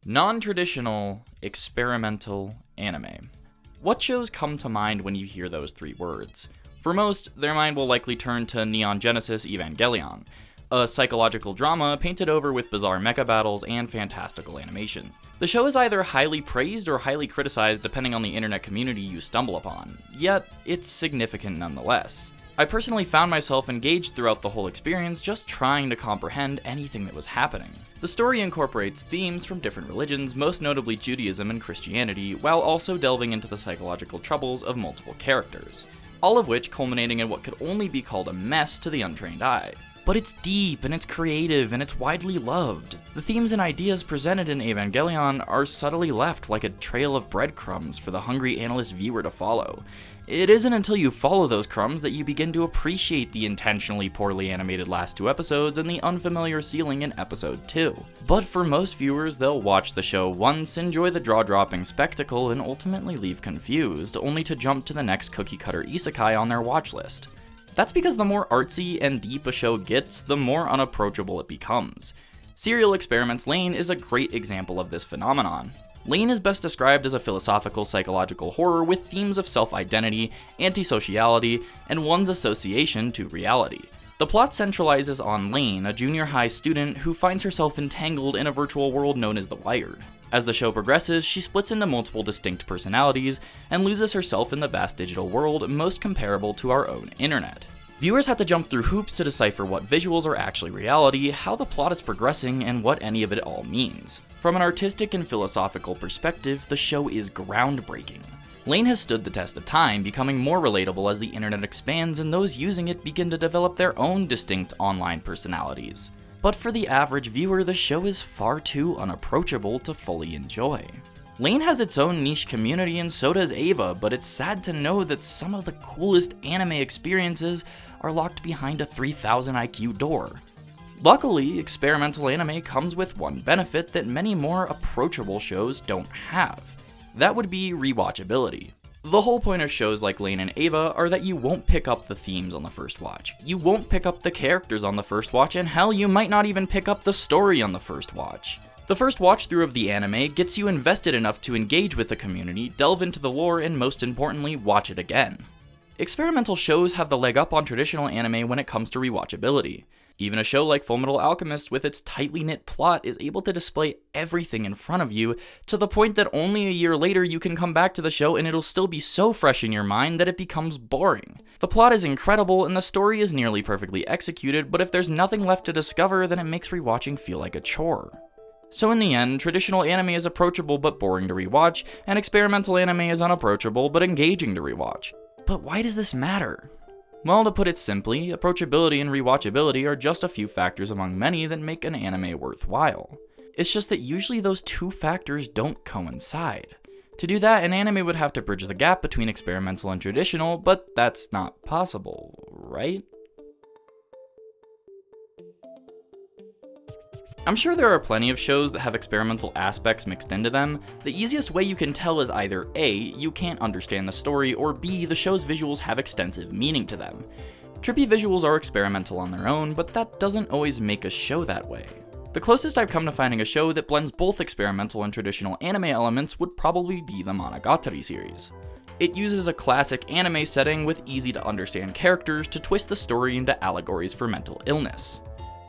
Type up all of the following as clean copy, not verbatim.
Non-traditional, experimental anime. What shows come to mind when you hear those three words? For most, their mind will likely turn to Neon Genesis Evangelion, a psychological drama painted over with bizarre mecha battles and fantastical animation. The show is either highly praised or highly criticized depending on the internet community you stumble upon, yet it's significant nonetheless. I personally found myself engaged throughout the whole experience, just trying to comprehend anything that was happening. The story incorporates themes from different religions, most notably Judaism and Christianity, while also delving into the psychological troubles of multiple characters, all of which culminating in what could only be called a mess to the untrained eye. But it's deep, and it's creative, and it's widely loved. The themes and ideas presented in Evangelion are subtly left like a trail of breadcrumbs for the hungry analyst viewer to follow. It isn't until you follow those crumbs that you begin to appreciate the intentionally poorly animated last two episodes and the unfamiliar ceiling in episode 2. But for most viewers, they'll watch the show once, enjoy the jaw-dropping spectacle, and ultimately leave confused, only to jump to the next cookie-cutter isekai on their watch list. That's because the more artsy and deep a show gets, the more unapproachable it becomes. Serial Experiments Lain is a great example of this phenomenon. Lain is best described as a philosophical psychological horror with themes of self-identity, antisociality, and one's association to reality. The plot centralizes on Lain, a junior high student who finds herself entangled in a virtual world known as the Wired. As the show progresses, she splits into multiple distinct personalities and loses herself in the vast digital world most comparable to our own internet. Viewers have to jump through hoops to decipher what visuals are actually reality, how the plot is progressing, and what any of it all means. From an artistic and philosophical perspective, the show is groundbreaking. Lain has stood the test of time, becoming more relatable as the internet expands and those using it begin to develop their own distinct online personalities. But for the average viewer, the show is far too unapproachable to fully enjoy. Lain has its own niche community and so does Eva, but it's sad to know that some of the coolest anime experiences are locked behind a 3000 IQ door. Luckily, experimental anime comes with one benefit that many more approachable shows don't have. That would be rewatchability. The whole point of shows like Lain and Eva are that you won't pick up the themes on the first watch, you won't pick up the characters on the first watch, and hell, you might not even pick up the story on the first watch. The first watch through of the anime gets you invested enough to engage with the community, delve into the lore, and most importantly, watch it again. Experimental shows have the leg up on traditional anime when it comes to rewatchability. Even a show like Fullmetal Alchemist with its tightly knit plot is able to display everything in front of you, to the point that only a year later you can come back to the show and it'll still be so fresh in your mind that it becomes boring. The plot is incredible and the story is nearly perfectly executed, but if there's nothing left to discover, then it makes rewatching feel like a chore. So in the end, traditional anime is approachable but boring to rewatch, and experimental anime is unapproachable but engaging to rewatch. But why does this matter? Well, to put it simply, approachability and rewatchability are just a few factors among many that make an anime worthwhile. It's just that usually those two factors don't coincide. To do that, an anime would have to bridge the gap between experimental and traditional, but that's not possible, right? I'm sure there are plenty of shows that have experimental aspects mixed into them. The easiest way you can tell is either A, you can't understand the story, or B, the show's visuals have extensive meaning to them. Trippy visuals are experimental on their own, but that doesn't always make a show that way. The closest I've come to finding a show that blends both experimental and traditional anime elements would probably be the Monogatari series. It uses a classic anime setting with easy to understand characters to twist the story into allegories for mental illness.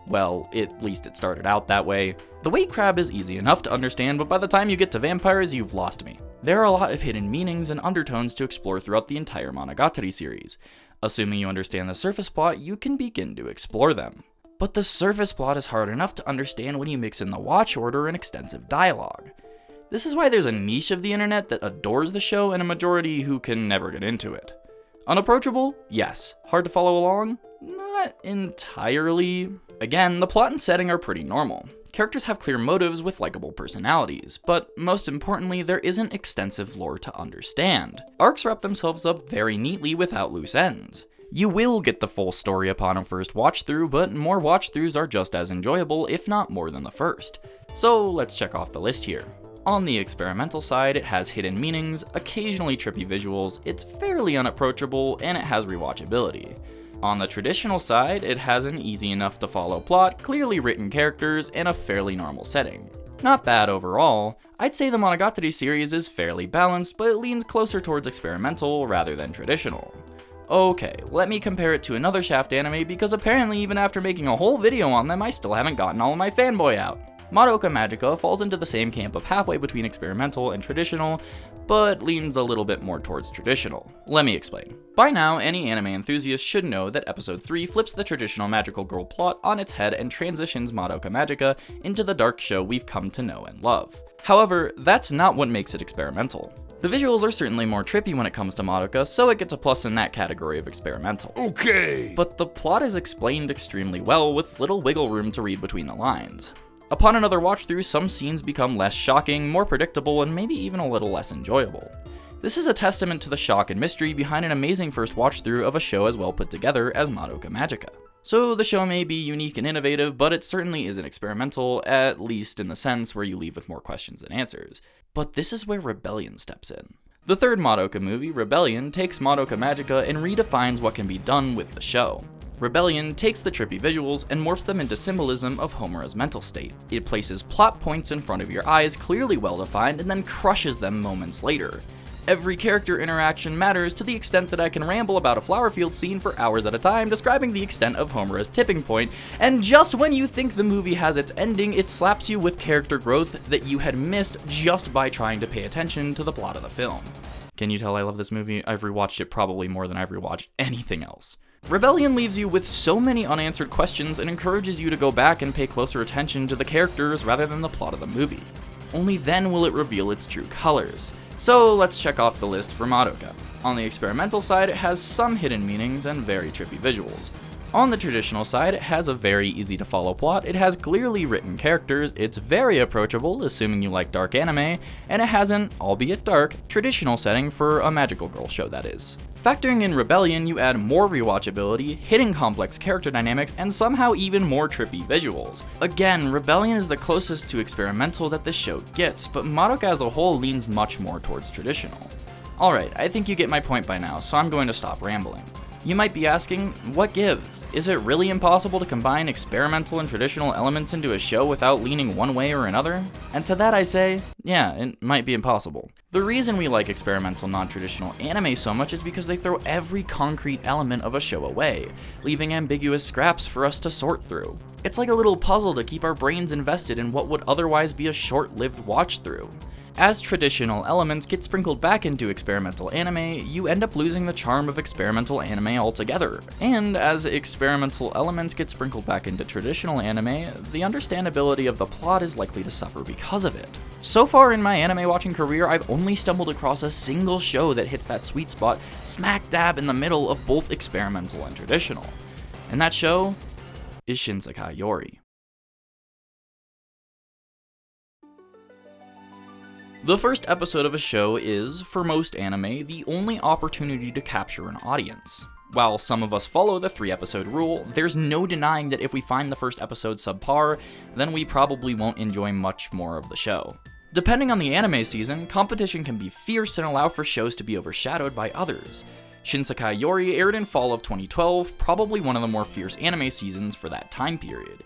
Well, at least it started out that way. The weight crab is easy enough to understand, but by the time you get to vampires, you've lost me. There are a lot of hidden meanings and undertones to explore throughout the entire Monogatari series. Assuming you understand the surface plot, you can begin to explore them. But the surface plot is hard enough to understand when you mix in the watch order and extensive dialogue. This is why there's a niche of the internet that adores the show and a majority who can never get into it. Unapproachable? Yes. Hard to follow along? Not entirely. Again, the plot and setting are pretty normal. Characters have clear motives with likable personalities, but most importantly, there isn't extensive lore to understand. Arcs wrap themselves up very neatly without loose ends. You will get the full story upon a first watch through, but more watch throughs are just as enjoyable, if not more than the first. So let's check off the list here. On the experimental side, it has hidden meanings, occasionally trippy visuals, it's fairly unapproachable, and it has rewatchability. On the traditional side, it has an easy enough to follow plot, clearly written characters, and a fairly normal setting. Not bad overall. I'd say the Monogatari series is fairly balanced, but it leans closer towards experimental rather than traditional. Okay, let me compare it to another Shaft anime because apparently even after making a whole video on them, I still haven't gotten all of my fanboy out. Madoka Magica falls into the same camp of halfway between experimental and traditional, but leans a little bit more towards traditional. Let me explain. By now, any anime enthusiast should know that episode 3 flips the traditional magical girl plot on its head and transitions Madoka Magica into the dark show we've come to know and love. However, that's not what makes it experimental. The visuals are certainly more trippy when it comes to Madoka, so it gets a plus in that category of experimental. Okay. But the plot is explained extremely well with little wiggle room to read between the lines. Upon another watch through, some scenes become less shocking, more predictable, and maybe even a little less enjoyable. This is a testament to the shock and mystery behind an amazing first watch through of a show as well put together as Madoka Magica. So the show may be unique and innovative, but it certainly isn't experimental, at least in the sense where you leave with more questions than answers. But this is where Rebellion steps in. The third Madoka movie, Rebellion, takes Madoka Magica and redefines what can be done with the show. Rebellion takes the trippy visuals and morphs them into symbolism of Homura's mental state. It places plot points in front of your eyes clearly well defined and then crushes them moments later. Every character interaction matters to the extent that I can ramble about a flower field scene for hours at a time describing the extent of Homura's tipping point, and just when you think the movie has its ending, it slaps you with character growth that you had missed just by trying to pay attention to the plot of the film. Can you tell I love this movie? I've rewatched it probably more than I've rewatched anything else. Rebellion leaves you with so many unanswered questions and encourages you to go back and pay closer attention to the characters rather than the plot of the movie. Only then will it reveal its true colors. So let's check off the list for Madoka. On the experimental side, it has some hidden meanings and very trippy visuals. On the traditional side, it has a very easy to follow plot, it has clearly written characters, it's very approachable, assuming you like dark anime, and it has an, albeit dark, traditional setting for a magical girl show that is. Factoring in Rebellion, you add more rewatchability, hidden complex character dynamics, and somehow even more trippy visuals. Again, Rebellion is the closest to experimental that this show gets, but Madoka as a whole leans much more towards traditional. Alright, I think you get my point by now, so I'm going to stop rambling. You might be asking, what gives? Is it really impossible to combine experimental and traditional elements into a show without leaning one way or another? And to that I say, yeah, it might be impossible. The reason we like experimental non-traditional anime so much is because they throw every concrete element of a show away, leaving ambiguous scraps for us to sort through. It's like a little puzzle to keep our brains invested in what would otherwise be a short-lived watch through. As traditional elements get sprinkled back into experimental anime, you end up losing the charm of experimental anime altogether. And as experimental elements get sprinkled back into traditional anime, the understandability of the plot is likely to suffer because of it. So far in my anime watching career, I've only stumbled across a single show that hits that sweet spot smack dab in the middle of both experimental and traditional. And that show is Shin Sekai Yori. The first episode of a show is, for most anime, the only opportunity to capture an audience. While some of us follow the 3-episode rule, there's no denying that if we find the first episode subpar, then we probably won't enjoy much more of the show. Depending on the anime season, competition can be fierce and allow for shows to be overshadowed by others. Shin Sekai Yori aired in fall of 2012, probably one of the more fierce anime seasons for that time period.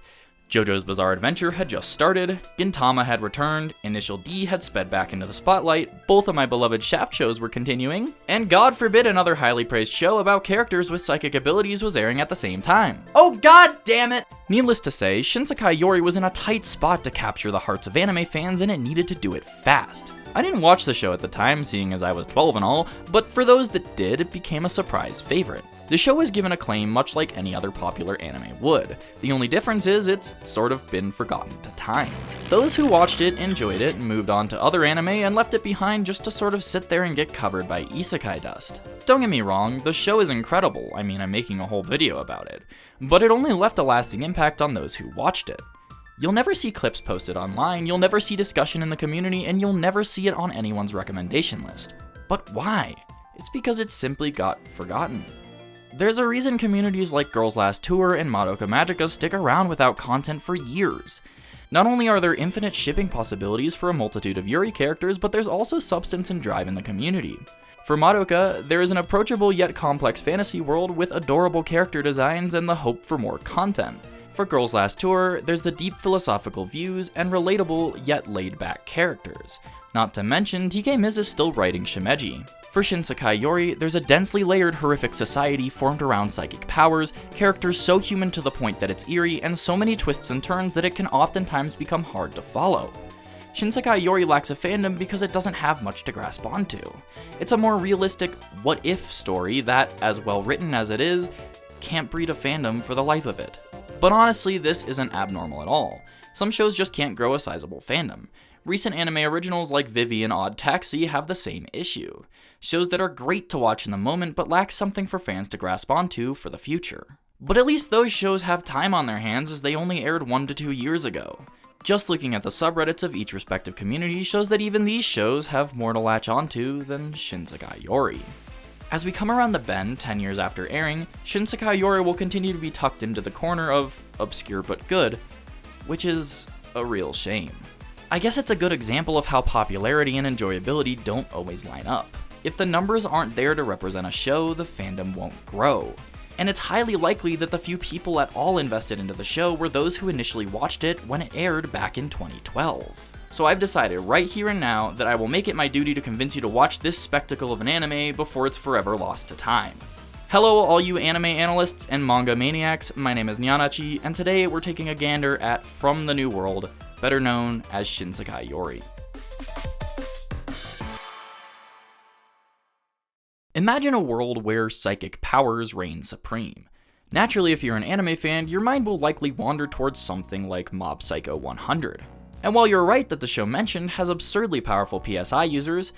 JoJo's Bizarre Adventure had just started, Gintama had returned, Initial D had sped back into the spotlight, both of my beloved Shaft shows were continuing, and God forbid another highly praised show about characters with psychic abilities was airing at the same time. Oh god damn it! Needless to say, Shin Sekai Yori was in a tight spot to capture the hearts of anime fans and it needed to do it fast. I didn't watch the show at the time, seeing as I was 12 and all, but for those that did, it became a surprise favorite. The show was given acclaim much like any other popular anime would. The only difference is it's sort of been forgotten to time. Those who watched it enjoyed it and moved on to other anime and left it behind just to sort of sit there and get covered by isekai dust. Don't get me wrong, the show is incredible, I mean I'm making a whole video about it, but it only left a lasting impact on those who watched it. You'll never see clips posted online, you'll never see discussion in the community, and you'll never see it on anyone's recommendation list. But why? It's because it simply got forgotten. There's a reason communities like Girls Last Tour and Madoka Magica stick around without content for years. Not only are there infinite shipping possibilities for a multitude of Yuri characters, but there's also substance and drive in the community. For Madoka, there is an approachable yet complex fantasy world with adorable character designs and the hope for more content. For Girls Last Tour, there's the deep philosophical views and relatable yet laid-back characters. Not to mention, TK Miz is still writing Shimeji. For Shin Sekai Yori, there's a densely layered horrific society formed around psychic powers, characters so human to the point that it's eerie, and so many twists and turns that it can oftentimes become hard to follow. Shin Sekai Yori lacks a fandom because it doesn't have much to grasp onto. It's a more realistic what-if story that, as well written as it is, can't breed a fandom for the life of it. But honestly, this isn't abnormal at all. Some shows just can't grow a sizable fandom. Recent anime originals like Vivy and Odd Taxi have the same issue. Shows that are great to watch in the moment but lack something for fans to grasp onto for the future. But at least those shows have time on their hands as they only aired 1 to 2 years ago. Just looking at the subreddits of each respective community shows that even these shows have more to latch onto than Shin Sekai Yori. As we come around the bend 10 years after airing, Shin Sekai Yori will continue to be tucked into the corner of obscure but good, which is a real shame. I guess it's a good example of how popularity and enjoyability don't always line up. If the numbers aren't there to represent a show, the fandom won't grow. And it's highly likely that the few people at all invested into the show were those who initially watched it when it aired back in 2012. So I've decided right here and now that I will make it my duty to convince you to watch this spectacle of an anime before it's forever lost to time. Hello all you anime analysts and manga maniacs, my name is Nyaanachi, and today we're taking a gander at From the New World, better known as Shin Sekai Yori. Imagine a world where psychic powers reign supreme. Naturally, if you're an anime fan, your mind will likely wander towards something like Mob Psycho 100. And while you're right that the show mentioned has absurdly powerful PSI users,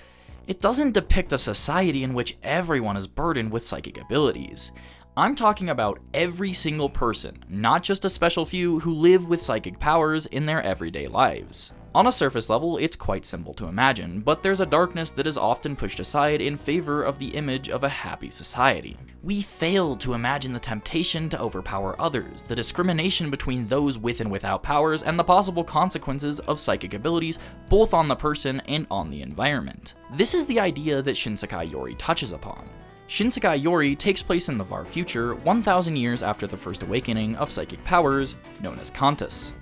it doesn't depict a society in which everyone is burdened with psychic abilities. I'm talking about every single person, not just a special few who live with psychic powers in their everyday lives. On a surface level, it's quite simple to imagine, but there's a darkness that is often pushed aside in favor of the image of a happy society. We fail to imagine the temptation to overpower others, the discrimination between those with and without powers, and the possible consequences of psychic abilities both on the person and on the environment. This is the idea that Shin Sekai Yori touches upon. Shin Sekai Yori takes place in the far future, 1,000 years after the first awakening of psychic powers, known as Kantus.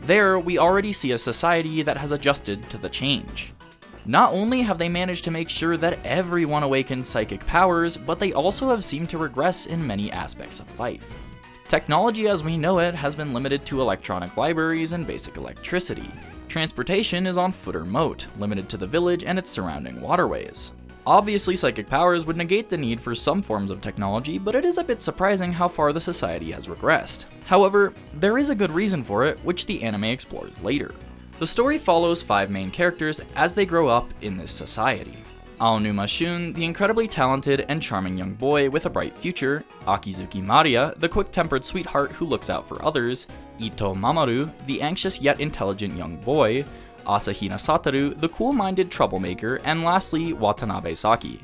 There, we already see a society that has adjusted to the change. Not only have they managed to make sure that everyone awakens psychic powers, but they also have seemed to regress in many aspects of life. Technology as we know it has been limited to electronic libraries and basic electricity. Transportation is on foot or moat, limited to the village and its surrounding waterways. Obviously, psychic powers would negate the need for some forms of technology, but it is a bit surprising how far the society has regressed. However, there is a good reason for it, which the anime explores later. The story follows 5 main characters as they grow up in this society. Aonuma Shun, the incredibly talented and charming young boy with a bright future, Akizuki Maria, the quick-tempered sweetheart who looks out for others, Ito Mamoru, the anxious yet intelligent young boy, Asahina Satoru, the cool-minded troublemaker, and lastly, Watanabe Saki,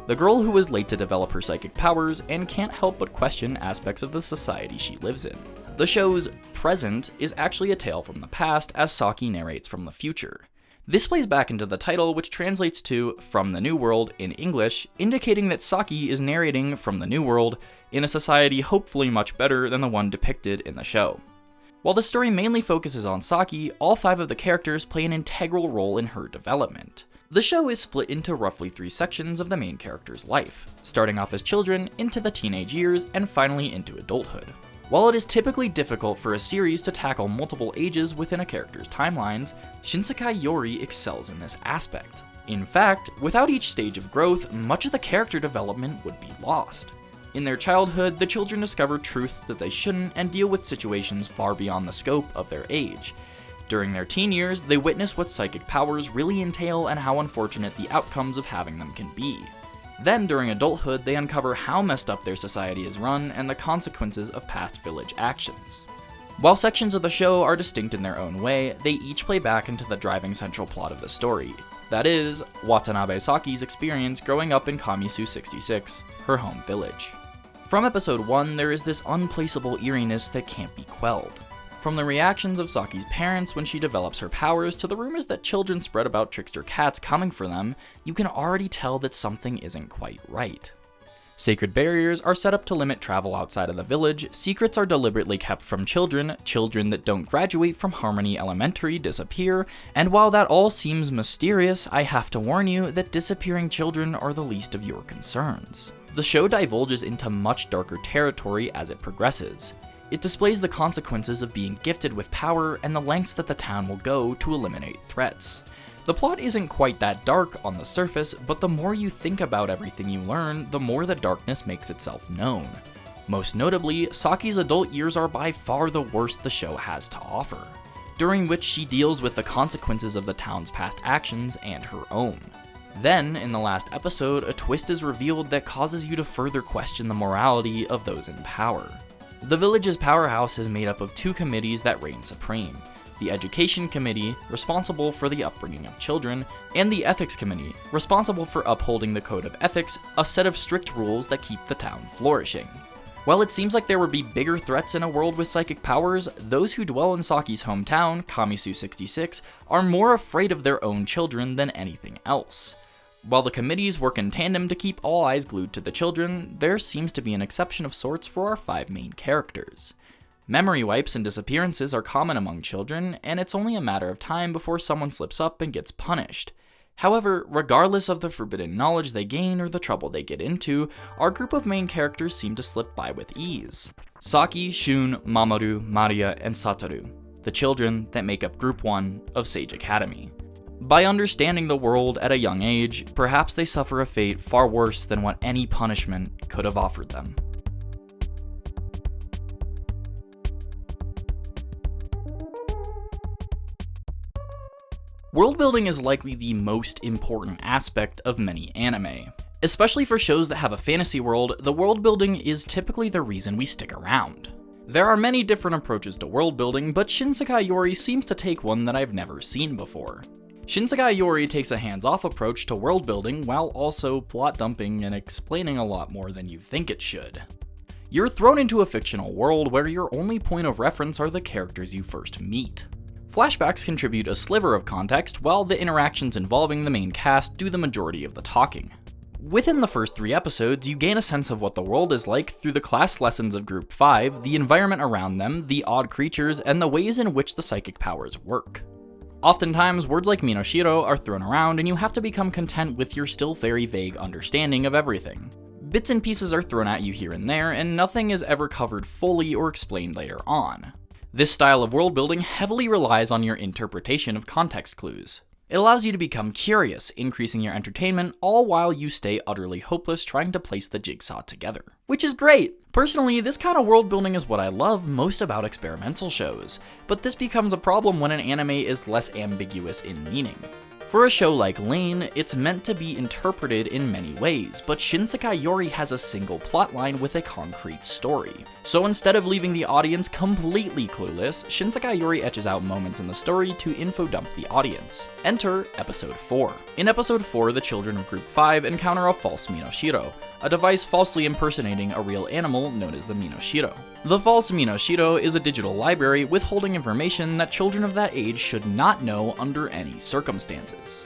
the girl who was late to develop her psychic powers and can't help but question aspects of the society she lives in. The show's present is actually a tale from the past as Saki narrates from the future. This plays back into the title, which translates to From the New World in English, indicating that Saki is narrating from the New World in a society hopefully much better than the one depicted in the show. While the story mainly focuses on Saki, all 5 of the characters play an integral role in her development. The show is split into roughly 3 sections of the main character's life, starting off as children, into the teenage years, and finally into adulthood. While it is typically difficult for a series to tackle multiple ages within a character's timelines, Shin Sekai Yori excels in this aspect. In fact, without each stage of growth, much of the character development would be lost. In their childhood, the children discover truths that they shouldn't and deal with situations far beyond the scope of their age. During their teen years, they witness what psychic powers really entail and how unfortunate the outcomes of having them can be. Then, during adulthood, they uncover how messed up their society is run and the consequences of past village actions. While sections of the show are distinct in their own way, they each play back into the driving central plot of the story. That is, Watanabe Saki's experience growing up in Kamisu 66, her home village. From episode 1, there is this unplaceable eeriness that can't be quelled. From the reactions of Saki's parents when she develops her powers to the rumors that children spread about trickster cats coming for them, you can already tell that something isn't quite right. Sacred barriers are set up to limit travel outside of the village, secrets are deliberately kept from children that don't graduate from Harmony Elementary disappear, and while that all seems mysterious, I have to warn you that disappearing children are the least of your concerns. The show divulges into much darker territory as it progresses. It displays the consequences of being gifted with power and the lengths that the town will go to eliminate threats. The plot isn't quite that dark on the surface, but the more you think about everything you learn, the more the darkness makes itself known. Most notably, Saki's adult years are by far the worst the show has to offer, during which she deals with the consequences of the town's past actions and her own. Then, in the last episode, a twist is revealed that causes you to further question the morality of those in power. The village's powerhouse is made up of two committees that reign supreme. The Education Committee, responsible for the upbringing of children, and the Ethics Committee, responsible for upholding the Code of Ethics, a set of strict rules that keep the town flourishing. While it seems like there would be bigger threats in a world with psychic powers, those who dwell in Saki's hometown, Kamisu 66, are more afraid of their own children than anything else. While the committees work in tandem to keep all eyes glued to the children, there seems to be an exception of sorts for our 5 main characters. Memory wipes and disappearances are common among children, and it's only a matter of time before someone slips up and gets punished. However, regardless of the forbidden knowledge they gain or the trouble they get into, our group of main characters seem to slip by with ease. Saki, Shun, Mamoru, Maria, and Satoru, the children that make up Group 1 of Sage Academy. By understanding the world at a young age, perhaps they suffer a fate far worse than what any punishment could have offered them. Worldbuilding is likely the most important aspect of many anime. Especially for shows that have a fantasy world, the worldbuilding is typically the reason we stick around. There are many different approaches to worldbuilding, but Shin Sekai Yori seems to take one that I've never seen before. Shin Sekai Yori takes a hands-off approach to worldbuilding while also plot dumping and explaining a lot more than you think it should. You're thrown into a fictional world where your only point of reference are the characters you first meet. Flashbacks contribute a sliver of context, while the interactions involving the main cast do the majority of the talking. Within the first 3 episodes, you gain a sense of what the world is like through the class lessons of Group 5, the environment around them, the odd creatures, and the ways in which the psychic powers work. Oftentimes, words like Minoshiro are thrown around, and you have to become content with your still very vague understanding of everything. Bits and pieces are thrown at you here and there, and nothing is ever covered fully or explained later on. This style of worldbuilding heavily relies on your interpretation of context clues. It allows you to become curious, increasing your entertainment, all while you stay utterly hopeless trying to place the jigsaw together. Which is great! Personally, this kind of worldbuilding is what I love most about experimental shows, but this becomes a problem when an anime is less ambiguous in meaning. For a show like Lane, it's meant to be interpreted in many ways, but Shin Sekai Yori has a single plotline with a concrete story. So instead of leaving the audience completely clueless, Shin Sekai Yori etches out moments in the story to info dump the audience. Enter Episode 4. In Episode 4, the children of Group 5 encounter a false Minoshiro, a device falsely impersonating a real animal known as the Minoshiro. The false Minoshiro is a digital library withholding information that children of that age should not know under any circumstances.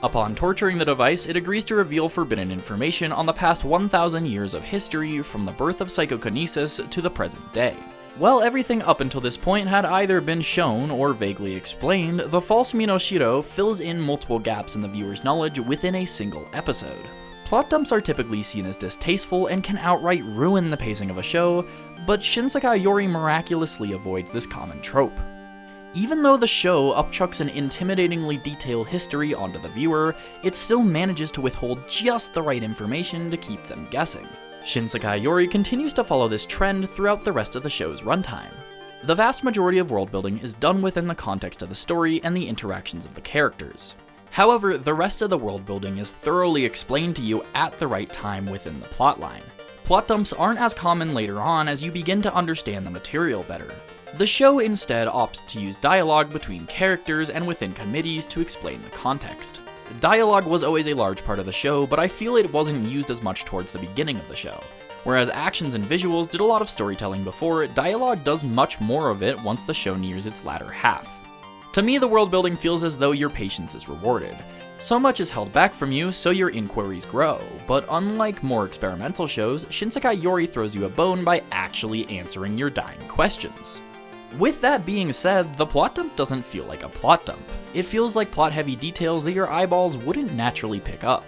Upon torturing the device, it agrees to reveal forbidden information on the past 1,000 years of history from the birth of psychokinesis to the present day. While everything up until this point had either been shown or vaguely explained, the false Minoshiro fills in multiple gaps in the viewer's knowledge within a single episode. Plot dumps are typically seen as distasteful and can outright ruin the pacing of a show, but Shin Sekai Yori miraculously avoids this common trope. Even though the show upchucks an intimidatingly detailed history onto the viewer, it still manages to withhold just the right information to keep them guessing. Shin Sekai Yori continues to follow this trend throughout the rest of the show's runtime. The vast majority of worldbuilding is done within the context of the story and the interactions of the characters. However, the rest of the world building is thoroughly explained to you at the right time within the plotline. Plot dumps aren't as common later on as you begin to understand the material better. The show instead opts to use dialogue between characters and within committees to explain the context. Dialogue was always a large part of the show, but I feel it wasn't used as much towards the beginning of the show. Whereas actions and visuals did a lot of storytelling before, dialogue does much more of it once the show nears its latter half. To me, the world building feels as though your patience is rewarded. So much is held back from you, so your inquiries grow, but unlike more experimental shows, Shin Sekai Yori throws you a bone by actually answering your dying questions. With that being said, the plot dump doesn't feel like a plot dump. It feels like plot-heavy details that your eyeballs wouldn't naturally pick up.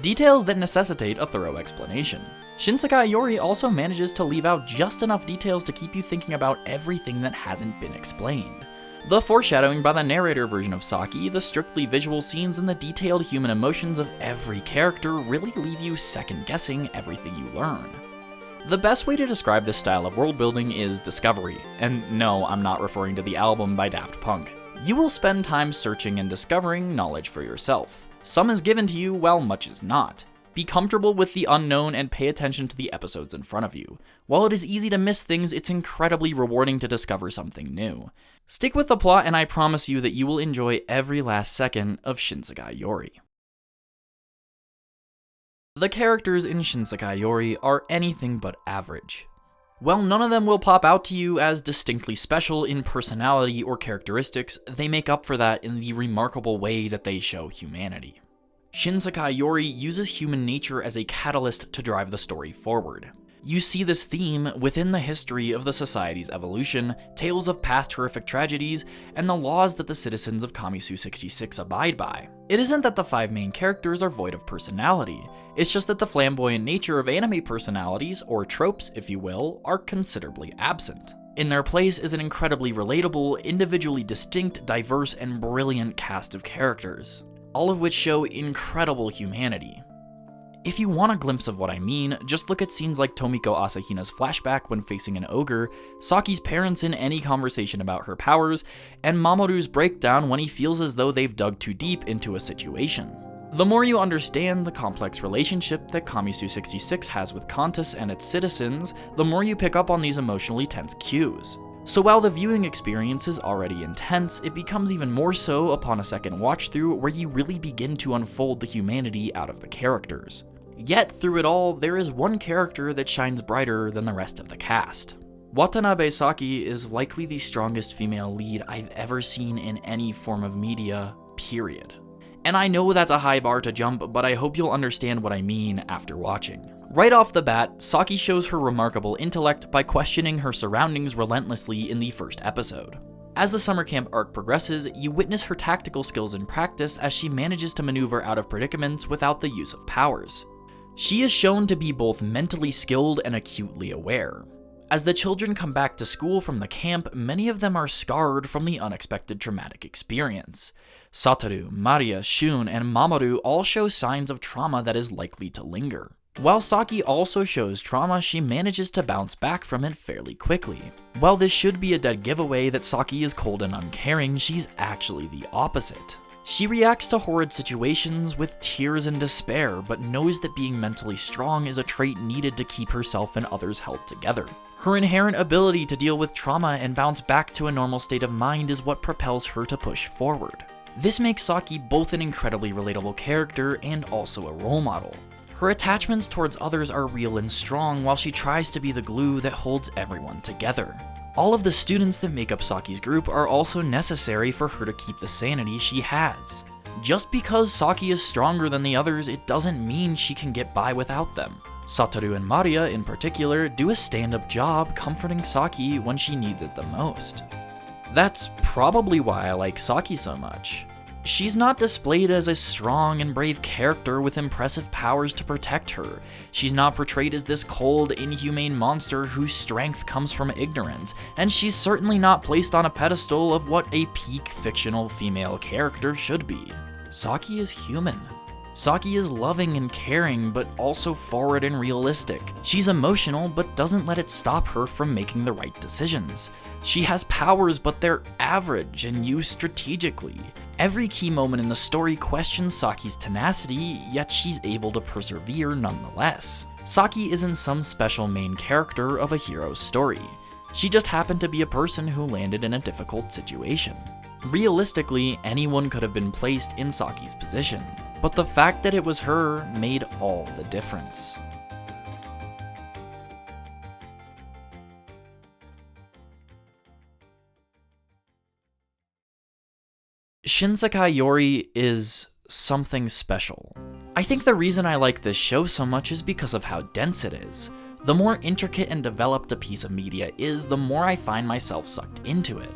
Details that necessitate a thorough explanation. Shin Sekai Yori also manages to leave out just enough details to keep you thinking about everything that hasn't been explained. The foreshadowing by the narrator version of Saki, the strictly visual scenes, and the detailed human emotions of every character really leave you second-guessing everything you learn. The best way to describe this style of world building is discovery, and no, I'm not referring to the album by Daft Punk. You will spend time searching and discovering knowledge for yourself. Some is given to you, while much is not. Be comfortable with the unknown and pay attention to the episodes in front of you. While it is easy to miss things, it's incredibly rewarding to discover something new. Stick with the plot and I promise you that you will enjoy every last second of Shin Sekai Yori. The characters in Shin Sekai Yori are anything but average. While none of them will pop out to you as distinctly special in personality or characteristics, they make up for that in the remarkable way that they show humanity. Shin Sekai Yori uses human nature as a catalyst to drive the story forward. You see this theme within the history of the society's evolution, tales of past horrific tragedies, and the laws that the citizens of Kamisu 66 abide by. It isn't that the 5 main characters are void of personality, it's just that the flamboyant nature of anime personalities, or tropes if you will, are considerably absent. In their place is an incredibly relatable, individually distinct, diverse, and brilliant cast of characters, all of which show incredible humanity. If you want a glimpse of what I mean, just look at scenes like Tomiko Asahina's flashback when facing an ogre, Saki's parents in any conversation about her powers, and Mamoru's breakdown when he feels as though they've dug too deep into a situation. The more you understand the complex relationship that Kamisu 66 has with Kantas and its citizens, the more you pick up on these emotionally tense cues. So while the viewing experience is already intense, it becomes even more so upon a second watch through where you really begin to unfold the humanity out of the characters. Yet through it all, there is one character that shines brighter than the rest of the cast. Watanabe Saki is likely the strongest female lead I've ever seen in any form of media, period. And I know that's a high bar to jump, but I hope you'll understand what I mean after watching. Right off the bat, Saki shows her remarkable intellect by questioning her surroundings relentlessly in the first episode. As the summer camp arc progresses, you witness her tactical skills in practice as she manages to maneuver out of predicaments without the use of powers. She is shown to be both mentally skilled and acutely aware. As the children come back to school from the camp, many of them are scarred from the unexpected traumatic experience. Satoru, Maria, Shun, and Mamoru all show signs of trauma that is likely to linger. While Saki also shows trauma, she manages to bounce back from it fairly quickly. While this should be a dead giveaway that Saki is cold and uncaring, she's actually the opposite. She reacts to horrid situations with tears and despair, but knows that being mentally strong is a trait needed to keep herself and others held together. Her inherent ability to deal with trauma and bounce back to a normal state of mind is what propels her to push forward. This makes Saki both an incredibly relatable character and also a role model. Her attachments towards others are real and strong while she tries to be the glue that holds everyone together. All of the students that make up Saki's group are also necessary for her to keep the sanity she has. Just because Saki is stronger than the others, it doesn't mean she can get by without them. Satoru and Maria, in particular, do a stand-up job comforting Saki when she needs it the most. That's probably why I like Saki so much. She's not displayed as a strong and brave character with impressive powers to protect her. She's not portrayed as this cold, inhumane monster whose strength comes from ignorance, and she's certainly not placed on a pedestal of what a peak fictional female character should be. Saki is human. Saki is loving and caring, but also forward and realistic. She's emotional, but doesn't let it stop her from making the right decisions. She has powers, but they're average and used strategically. Every key moment in the story questions Saki's tenacity, yet she's able to persevere nonetheless. Saki isn't some special main character of a hero's story. She just happened to be a person who landed in a difficult situation. Realistically, anyone could have been placed in Saki's position, but the fact that it was her made all the difference. Shin Sekai Yori is something special. I think the reason I like this show so much is because of how dense it is. The more intricate and developed a piece of media is, the more I find myself sucked into it.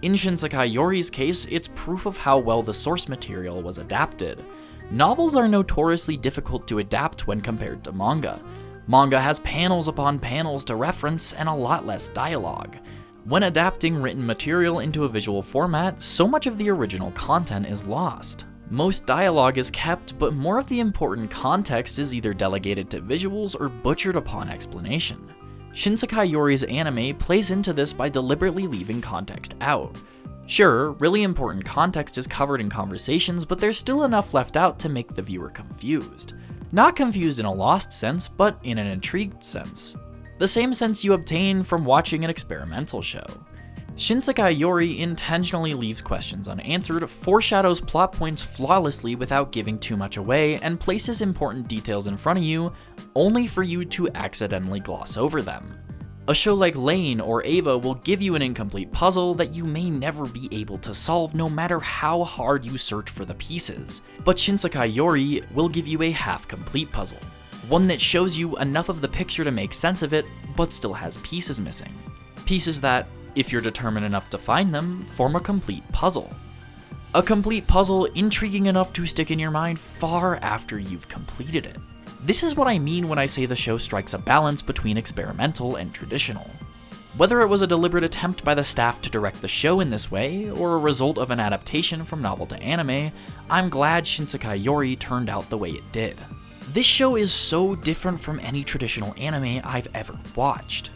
In Shin Sekai Yori's case, it's proof of how well the source material was adapted. Novels are notoriously difficult to adapt when compared to manga. Manga has panels upon panels to reference and a lot less dialogue. When adapting written material into a visual format, so much of the original content is lost. Most dialogue is kept, but more of the important context is either delegated to visuals or butchered upon explanation. Shin Sekai Yori's anime plays into this by deliberately leaving context out. Sure, really important context is covered in conversations, but there's still enough left out to make the viewer confused. Not confused in a lost sense, but in an intrigued sense. The same sense you obtain from watching an experimental show. Shin Sekai Yori intentionally leaves questions unanswered, foreshadows plot points flawlessly without giving too much away, and places important details in front of you, only for you to accidentally gloss over them. A show like Lane or Ava will give you an incomplete puzzle that you may never be able to solve no matter how hard you search for the pieces, but Shin Sekai Yori will give you a half-complete puzzle. One that shows you enough of the picture to make sense of it, but still has pieces missing. Pieces that, if you're determined enough to find them, form a complete puzzle. A complete puzzle intriguing enough to stick in your mind far after you've completed it. This is what I mean when I say the show strikes a balance between experimental and traditional. Whether it was a deliberate attempt by the staff to direct the show in this way, or a result of an adaptation from novel to anime, I'm glad Shin Sekai Yori turned out the way it did. This show is so different from any traditional anime I've ever watched.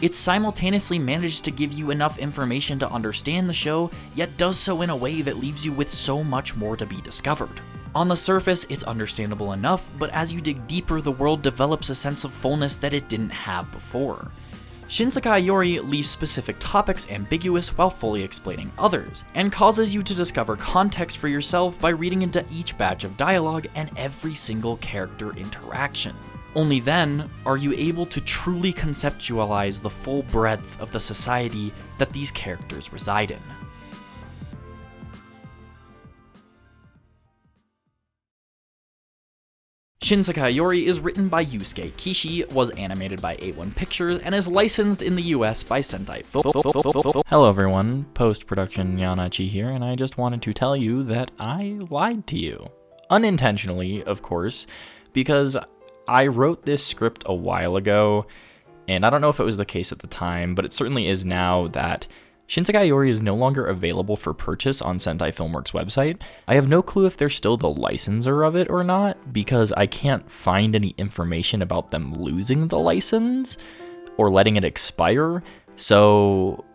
It simultaneously manages to give you enough information to understand the show, yet does so in a way that leaves you with so much more to be discovered. On the surface, it's understandable enough, but as you dig deeper, the world develops a sense of fullness that it didn't have before. Shin Sekai Yori leaves specific topics ambiguous while fully explaining others, and causes you to discover context for yourself by reading into each batch of dialogue and every single character interaction. Only then are you able to truly conceptualize the full breadth of the society that these characters reside in. Shin Sekai Yori is written by Yusuke Kishi, was animated by A1 Pictures, and is licensed in the US by Sentai Film. Hello everyone, post-production Nyaanachi here, and I just wanted to tell you that I lied to you. Unintentionally, of course, because I wrote this script a while ago, and I don't know if it was the case at the time, but it certainly is now that Shin Sekai Yori is no longer available for purchase on Sentai Filmworks' website. I have no clue if they're still the licensor of it or not, because I can't find any information about them losing the license or letting it expire, so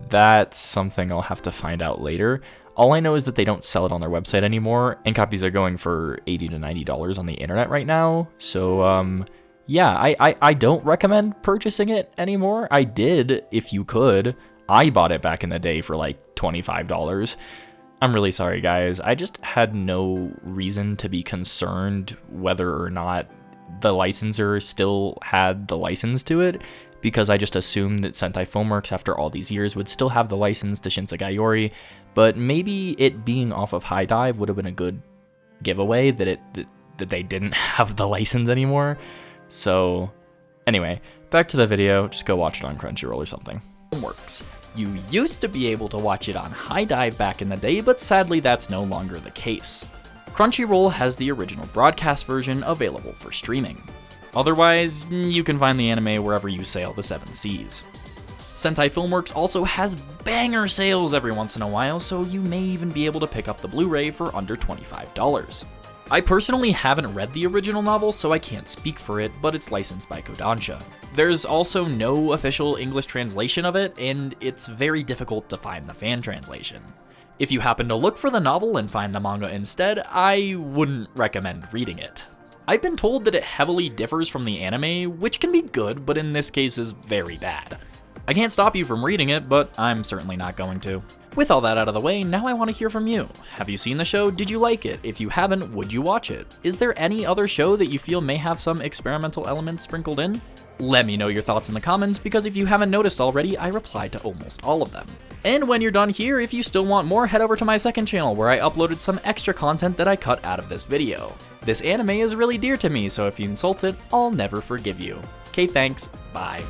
that's something I'll have to find out later. All I know is that they don't sell it on their website anymore, and copies are going for $80 to $90 on the internet right now, so yeah, I don't recommend purchasing it anymore. I did, if you could. I bought it back in the day for like $25. I'm really sorry, guys. I just had no reason to be concerned whether or not the licensor still had the license to it, because I just assumed that Sentai Filmworks, after all these years, would still have the license to Shin Sekai Yori, but maybe it being off of High Dive would have been a good giveaway that they didn't have the license anymore. So anyway, back to the video. Just go watch it on Crunchyroll or something. Works. You used to be able to watch it on High Dive back in the day, but sadly that's no longer the case. Crunchyroll has the original broadcast version available for streaming. Otherwise, you can find the anime wherever you sail the 7 seas. Sentai Filmworks also has banger sales every once in a while, so you may even be able to pick up the Blu-ray for under $25. I personally haven't read the original novel, so I can't speak for it, but it's licensed by Kodansha. There's also no official English translation of it, and it's very difficult to find the fan translation. If you happen to look for the novel and find the manga instead, I wouldn't recommend reading it. I've been told that it heavily differs from the anime, which can be good, but in this case is very bad. I can't stop you from reading it, but I'm certainly not going to. With all that out of the way, now I want to hear from you. Have you seen the show? Did you like it? If you haven't, would you watch it? Is there any other show that you feel may have some experimental elements sprinkled in? Let me know your thoughts in the comments, because if you haven't noticed already, I replied to almost all of them. And when you're done here, if you still want more, head over to my second channel where I uploaded some extra content that I cut out of this video. This anime is really dear to me, so if you insult it, I'll never forgive you. Okay, thanks, bye.